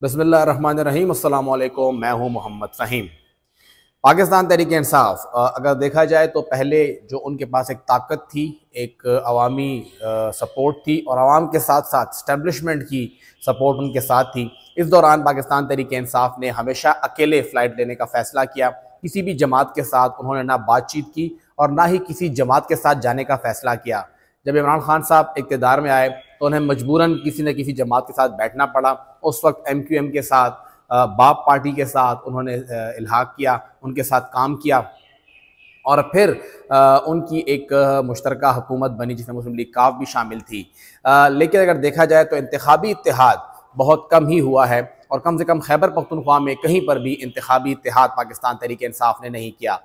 बिस्मिल्लाहिर्रहमानिर्रहीम अस्सलाम वालेकुम। मैं हूं मोहम्मद फ़हीम। पाकिस्तान तहरीक इंसाफ अगर देखा जाए तो पहले जो उनके पास एक ताकत थी, एक अवामी सपोर्ट थी और आवाम के साथ साथ इस्टेब्लिशमेंट की सपोर्ट उनके साथ थी। इस दौरान पाकिस्तान तहरीक इंसाफ ने हमेशा अकेले फ़्लाइट लेने का फ़ैसला किया। किसी भी जमात के साथ उन्होंने ना बातचीत की और ना ही किसी जमात के साथ जाने का फ़ैसला किया। जब इमरान खान साहब इक़्तिदार में आए तो उन्हें मजबूरन किसी न किसी जमात के साथ बैठना पड़ा। उस वक्त MQM के साथ, बाप पार्टी के साथ उन्होंने इल्हाक किया, उनके साथ काम किया और फिर उनकी एक मुश्तरका हुकूमत बनी जिसमें मुस्लिम लीग काफ भी शामिल थी। लेकिन अगर देखा जाए तो इंतखाबी इत्तेहाद बहुत कम ही हुआ है और कम से कम खैबर पख्तूनख्वा में कहीं पर भी इंतखाबी इत्तेहाद पाकिस्तान तहरीक इंसाफ ने नहीं किया।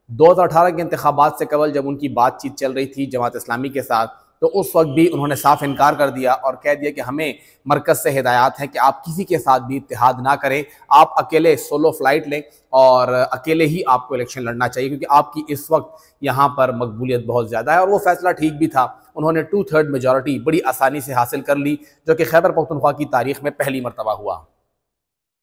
2018 के इंतखाबात से कबल जब उनकी बातचीत चल रही थी जमात इस्लामी के साथ, तो उस वक्त भी उन्होंने साफ इनकार कर दिया और कह दिया कि हमें मरकज़ से हिदायत है कि आप किसी के साथ भी इत्तेहाद ना करें, आप अकेले सोलो फ्लाइट लें और अकेले ही आपको इलेक्शन लड़ना चाहिए क्योंकि आपकी इस वक्त यहाँ पर मकबूलियत बहुत ज़्यादा है। और वो फैसला ठीक भी था। उन्होंने 2/3 मेजॉरिटी बड़ी आसानी से हासिल कर ली, जो कि खैबर पख्तूनख्वा की तारीख में पहली मरतबा हुआ।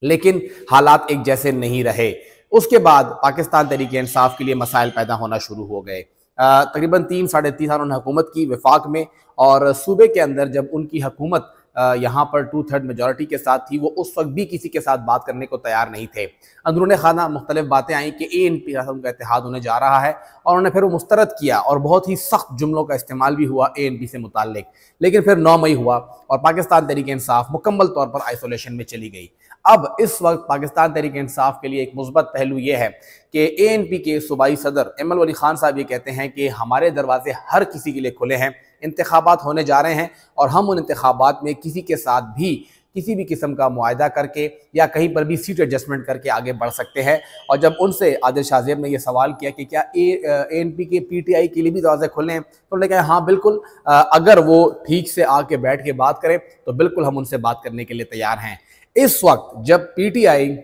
लेकिन हालात एक जैसे नहीं रहे। उसके बाद पाकिस्तान तहरीक इंसाफ के लिए मसाइल पैदा होना शुरू हो गए। तकरीबन 3-3.5 साल उन्होंने हुकूमत की वफाक में और सूबे के अंदर जब उनकी हुकूमत यहाँ पर 2/3 मेजॉरिटी के साथ थी, वो उस वक्त भी किसी के साथ बात करने को तैयार नहीं थे। अंदरूनी खाना मुख्तलिफ बातें आई कि ANP के साथ उनका इत्तेहाद होने जा रहा है और उन्होंने फिर वो मुस्तरद किया और बहुत ही सख्त जुमलों का इस्तेमाल भी हुआ ANP से मुताल्लिक। लेकिन फिर 9 मई हुआ और पाकिस्तान तहरीक इंसाफ मुकम्मल तौर पर आइसोलेशन में चली गई। अब इस वक्त पाकिस्तान तहरीक इंसाफ के लिए एक मुस्बत पहलू ये है कि ANP के सूबाई सदर एमल वली खान साहब ये कहते हैं कि हमारे दरवाजे हर किसी के लिए खुले हैं, इंतखाबात होने जा रहे हैं और हम उन इंतखाबात में किसी के साथ भी किसी भी किस्म का मुआहदा करके या कहीं पर भी सीट एडजस्टमेंट करके आगे बढ़ सकते हैं। और जब उनसे आदिल शाहजेब ने यह सवाल किया कि क्या ANP के PTI के लिए भी दरवाजे खुले हैं, तो उन्होंने कहा हाँ बिल्कुल, अगर वो ठीक से आके बैठ के बात करें तो बिल्कुल हम उनसे बात करने के लिए तैयार हैं। इस वक्त जब PTI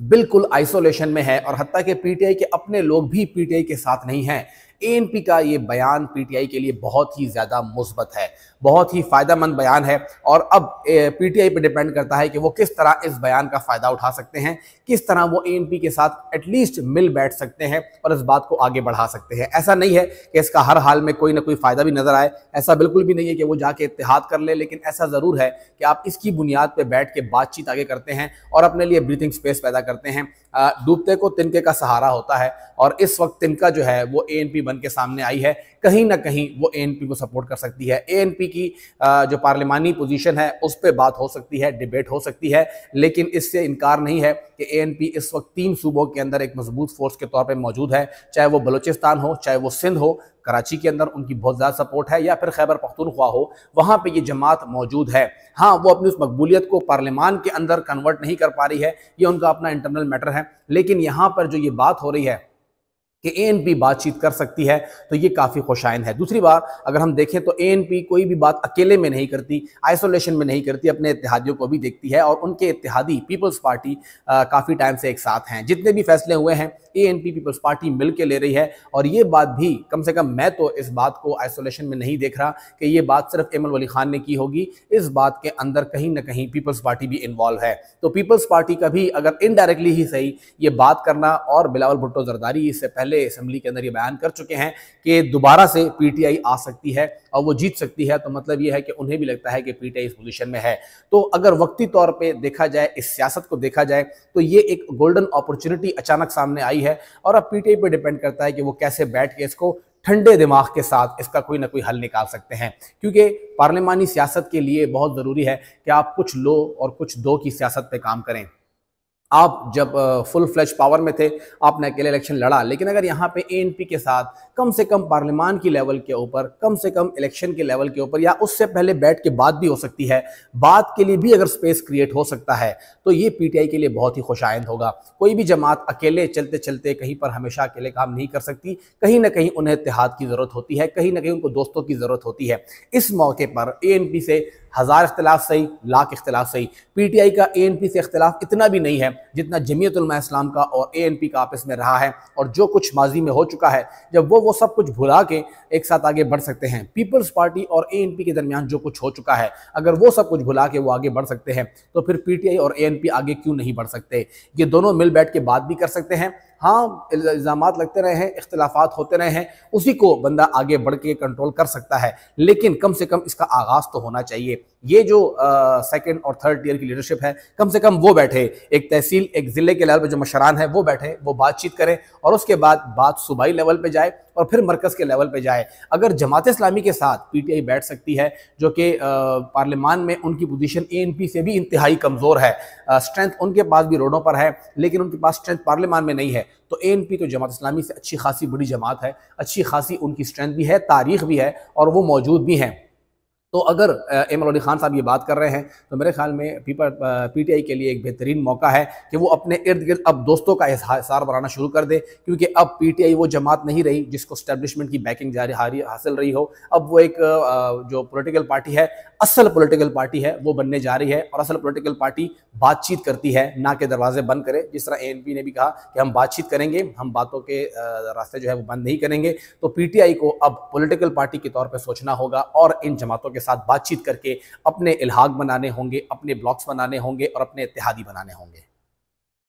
बिल्कुल आइसोलेशन में है और हत्ता कि PTI के अपने लोग भी PTI के साथ नहीं हैं, ANP का ये बयान PTI के लिए बहुत ही ज़्यादा मुस्बत है, बहुत ही फ़ायदेमंद बयान है। और अब PTI पे डिपेंड करता है कि वो किस तरह इस बयान का फ़ायदा उठा सकते हैं, किस तरह वो ANP के साथ एटलीस्ट मिल बैठ सकते हैं और इस बात को आगे बढ़ा सकते हैं। ऐसा नहीं है कि इसका हर हाल में कोई ना कोई फ़ायदा भी नज़र आए, ऐसा बिल्कुल भी नहीं है कि वो जाके इत्तेहाद कर ले, लेकिन ऐसा ज़रूर है कि आप इसकी बुनियाद पर बैठ के बातचीत आगे करते हैं और अपने लिए ब्रीथिंग स्पेस पैदा करते हैं। डूबते को तिनके का सहारा होता है और इस वक्त तिनका जो है वो ANP बन के सामने आई है। कहीं ना कहीं वो ANP को सपोर्ट कर सकती है। ANP की जो पार्लिमानी पोजीशन है उस पर बात हो सकती है, डिबेट हो सकती है, लेकिन इससे इनकार नहीं है कि ANP इस वक्त 3 सूबों के अंदर एक मजबूत फोर्स के तौर पर मौजूद है, चाहे वो बलूचिस्तान हो, चाहे वो सिंध हो। कराची के अंदर उनकी बहुत ज़्यादा सपोर्ट है या फिर खैबर पख्तूनख्वा हो, वहाँ पे ये जमात मौजूद है। हाँ, वो अपनी उस मकबूलियत को पार्लिमान के अंदर कन्वर्ट नहीं कर पा रही है, ये उनका अपना इंटरनल मैटर है। लेकिन यहाँ पर जो ये बात हो रही है कि ANP बातचीत कर सकती है, तो ये काफ़ी खुशाइन है। दूसरी बात अगर हम देखें तो ANP कोई भी बात अकेले में नहीं करती, आइसोलेशन में नहीं करती, अपने इत्तेहादियों को भी देखती है और उनके इत्तेहादी पीपल्स पार्टी काफ़ी टाइम से एक साथ हैं। जितने भी फैसले हुए हैं ANP पीपल्स पार्टी मिल के ले रही है और ये बात भी कम से कम मैं तो इस बात को आइसोलेशन में नहीं देख रहा कि ये बात सिर्फ एमल वली खान ने की होगी। इस बात के अंदर कहीं ना कहीं पीपल्स पार्टी भी इन्वॉल्व है। तो पीपल्स पार्टी का भी अगर इनडायरेक्टली ही सही ये बात करना, और बिलावल भुट्टो जरदारी इससे पहले असेंबली के अंदर ये बयान कर चुके हैं कि दोबारा से PTI आ सकती है और वो जीत सकती है, तो मतलब ये है कि उन्हें भी लगता है कि PTI इस पोजीशन में है। तो अगर वक्ती तौर पे देखा जाए, इस सियासत को देखा जाए, तो ये एक गोल्डन अपॉर्चुनिटी अचानक सामने आई है और अब PTI पे डिपेंड करता है कि वो कैसे बैठ के इसको ठंडे दिमाग के साथ इसका कोई ना कोई हल निकाल सकते हैं। क्योंकि पार्लिमानी सियासत के लिए बहुत ज़रूरी है कि आप कुछ लो और कुछ दो की सियासत पे काम करें। आप जब फुल फ्लैश पावर में थे आपने अकेले इलेक्शन लड़ा, लेकिन अगर यहाँ पे ANP के साथ कम से कम पार्लिमान की लेवल के ऊपर, कम से कम इलेक्शन के लेवल के ऊपर या उससे पहले बैठ के बात भी हो सकती है, बात के लिए भी अगर स्पेस क्रिएट हो सकता है, तो ये PTI के लिए बहुत ही खुशाइंद होगा। कोई भी जमात अकेले चलते चलते कहीं पर हमेशा अकेले काम नहीं कर सकती, कहीं ना कहीं उन्हें इत्तेहाद की ज़रूरत होती है, कहीं ना कहीं उनको दोस्तों की ज़रूरत होती है। इस मौके पर ANP से हज़ार इख्तिलाफ सही, लाख इख्तिलाफ सही, PTI का ANP से इख्तिलाफ इतना भी नहीं है जितना जमीयत उलमा इस्लाम का और ANP का आपस में रहा है, और जो कुछ माजी में हो चुका है, जब वो सब कुछ भुला के एक साथ आगे बढ़ सकते हैं। पीपल्स पार्टी और ANP के दरमियान जो कुछ हो चुका है, अगर वो सब कुछ भुला के वो आगे बढ़ सकते हैं, तो फिर PTI और ANP आगे क्यों नहीं बढ़ सकते? ये दोनों मिल बैठ के बात भी कर सकते हैं। हाँ, इल्ज़ामात लगते रहे हैं, इख्तिलाफात होते रहे हैं, उसी को बंदा आगे बढ़ के कंट्रोल कर सकता है, लेकिन कम से कम इसका आगाज़ तो होना चाहिए। ये जो सेकंड और थर्ड टियर की लीडरशिप है, कम से कम वो बैठे, एक तहसील, एक ज़िले के लेवल पर जो मशरान है वो बैठे, वो बातचीत करें, और उसके बाद बात सूबाई लेवल पे जाए और फिर मरकज़ के लेवल पे जाए। अगर जमात इस्लामी के साथ PTI बैठ सकती है, जो कि पार्लियामान में उनकी पोजीशन ANP से भी इंतहाई कमज़ोर है, स्ट्रेंथ उनके पास भी रोडों पर है, लेकिन उनके पास स्ट्रेंथ पार्लियामान में नहीं है, तो ANP तो जमात इस्लामी से अच्छी खासी बड़ी जमात है, अच्छी खासी उनकी स्ट्रेंथ भी है, तारीख भी है, और वो मौजूद भी हैं। तो अगर एम अली खान साहब ये बात कर रहे हैं, तो मेरे ख्याल में PTI के लिए एक बेहतरीन मौका है कि वो अपने इर्द गिर्द अब दोस्तों का हिसार बनाना शुरू कर दे, क्योंकि अब PTI वो जमात नहीं रही जिसको स्टैब्लिशमेंट की बैकिंग हासिल रही हो। अब वो एक जो पॉलिटिकल पार्टी है, असल पॉलिटिकल पार्टी है, वो बनने जा रही है, और असल पॉलिटिकल पार्टी बातचीत करती है, ना कि दरवाजे बंद करे। जिस तरह ANP ने भी कहा कि हम बातचीत करेंगे, हम बातों के रास्ते जो है वो बंद नहीं करेंगे, तो PTI को अब पॉलिटिकल पार्टी के तौर पर सोचना होगा, और इन जमातों के साथ बातचीत करके अपने इल्हाक बनाने होंगे, अपने ब्लॉक्स बनाने होंगे और अपने इत्तेहादी बनाने होंगे।